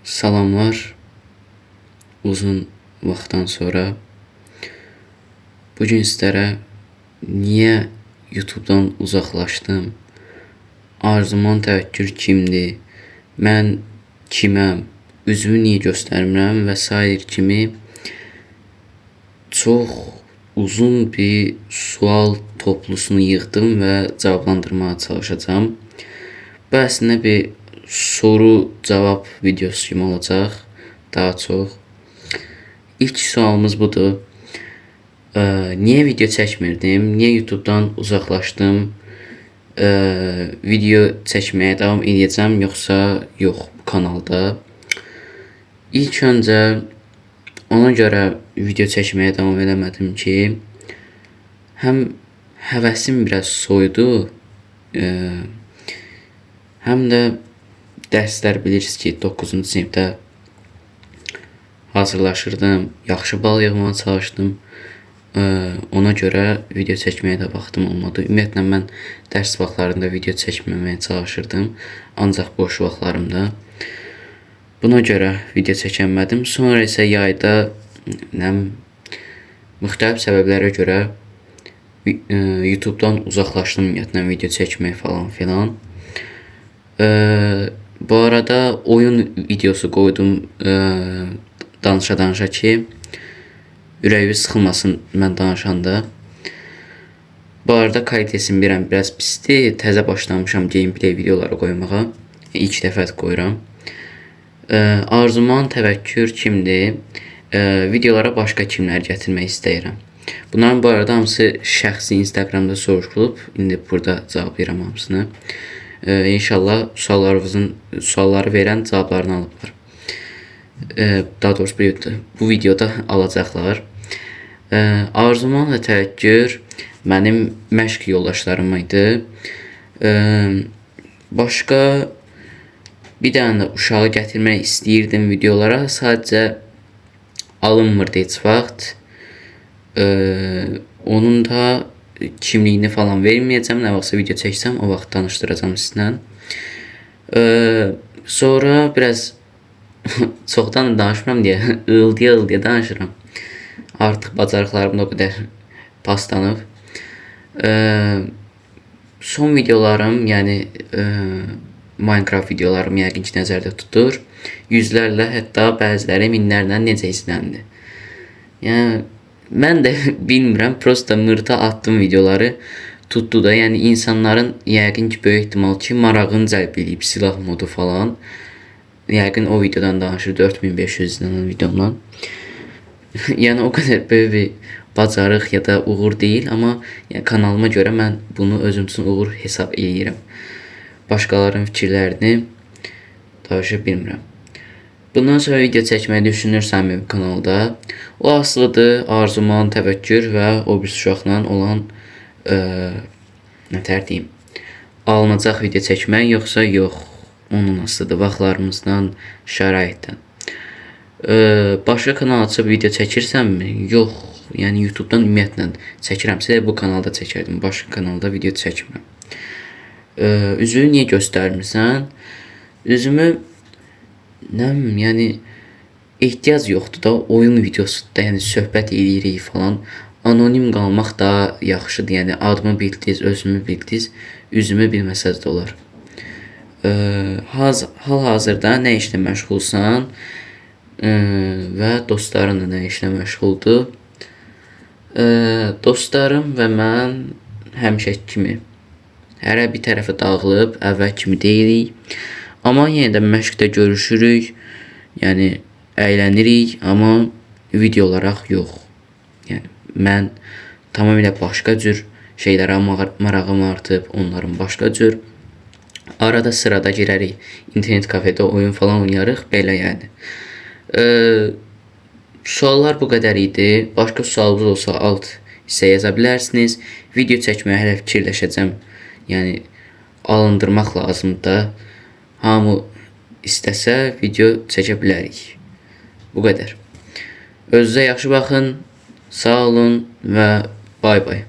Salamlar uzun vaxtdan sonra. Bugün sizlərə niyə YouTube'dan uzaqlaşdım, Arzuman Təvəkkül kimdir, mən kiməm, üzümü niyə göstərmirəm və s. kimi çox uzun bir sual toplusunu yığdım və cavablandırmağa çalışacağım. Bu əslində bir soru-cavab videosu kimi olacaq daha çox. İlk sualımız budur. Niyə video çəkmirdim? Niyə YouTube'dan uzaqlaşdım? Video çəkməyə davam edəcəm yoxsa yox bu kanalda? İlk öncə ona görə video çəkməyə davam eləmədim ki, həm həvəsim biraz soyudu, həm də dərslər bilirsiniz ki, 9-cu sinifdə hazırlaşırdım, yaxşı bal yığmağa çalışdım. Ona görə video çəkməyə də vaxtım olmadı. Ümumiyyətlə, mən dərs vaxtlarında video çəkməməyə çalışırdım, ancaq boş vaxtlarımda. Buna görə video çəkənmədim. Sonra isə yayda müxtəlif səbəblərə görə YouTube'dan uzaqlaşdım, ümumiyyətlə, video çəkmək falan filan. Bu arada oyun videosu qoydum danışa-danışa ki, ürəyiniz sıxılmasın mən danışanda. Bu arada kalitesini bilirəm, biraz pisdir. Təzə başlamışam gameplay videoları qoymağa. İlk dəfə qoyuram. Arzuman Təvəkkül kimdir? Videolara başqa kimlər gətirmək istəyirəm. Bunların bu arada hamısı şəxsi Instagramda soruşulub. İndi burada cavablayıram hamısını. İnşallah sualları verən cavablarını alıblar. Daha doğrusu bu videoda alacaqlar. Arzuman və Təvəkkül mənim məşq yoldaşlarım idi. Başqa bir dənə də uşağı gətirmək istəyirdim videolara. Sadəcə alınmırdı heç vaxt. Onun da kimliyini falan verməyəcəm. Nə vaxtsa video çəksəm, o vaxt danışdıracağım sizlə. Sonra biraz çoxdan danışmıram deyə ıldıya danışıram. Artıq bacarıqlarım da o qədər paslanıb. Son videolarım, yəni Minecraft videolarım yəqin ki nəzərdə tutur. Yüzlərlə, hətta bəziləri minlərlə necə izləndi. Yəni mən də bilmirəm, prosta mırta attım videoları, tutdu da. Yəni insanların yəqin ki böyük ehtimal ki marağını cəlb edib silah modu falan. Yəqin o videodan danışır, 4500 izlənən videomdan. Yəni o qədər böyük bir bacarıq ya da uğur deyil, amma yəni, kanalıma görə mən bunu özüm üçün uğur hesab edirəm. Başqalarının fikirlərini danışa bilmirəm. Bundan sonra video çəkməyi düşünürsənmi bu kanalda? O asılıdır Arzuman Təvəkkül və o bir uşaqla olan nətər deyim, alınacaq video çəkmək yoxsa yox. Onun asılıdır vaxtlarımızdan, şəraitdən. Başqa kanal açıb video çəkirsənmi? Yox. Yəni YouTube'dan ümumiyyətlə çəkirəmsə bu kanalda çəkərdim. Başqa kanalda video çəkmirəm. Üzünü niyə göstərmirsən? Üzümü yəni ehtiyac yoxdur da, oyun videosudur da, yəni söhbət edirik falan. Anonim qalmaq daha yaxşıdır. Yəni adımı bildiniz, özümü bildiniz, üzümü bilməsəz də olar. Hal-hazırda nə işlə məşğulsan və dostların da nə işlə məşğuldur? Dostlarım və mən həmişə kimi hərə bir tərəfə dağılıb, əvvəl kimi deyilik. Amma yenə də məşqdə görüşürük, yəni əylənirik, amma video olaraq yox. Yəni mən tamamilə başqa cür şeylərə marağım artıb, onların başqa cür. Arada sırada girərik, internet kafedə oyun falan oynayarıq, belə yəni. Suallar bu qədər idi. Başqa sualınız olsa alt hissə yaza bilərsiniz. Video çəkməyə hələ fikirləşəcəm. Yəni alındırmaq lazımdır da. Hamı istəsə video çəkə bilərik. Bu qədər. Özünüzə yaxşı baxın. Sağ olun və bay bay.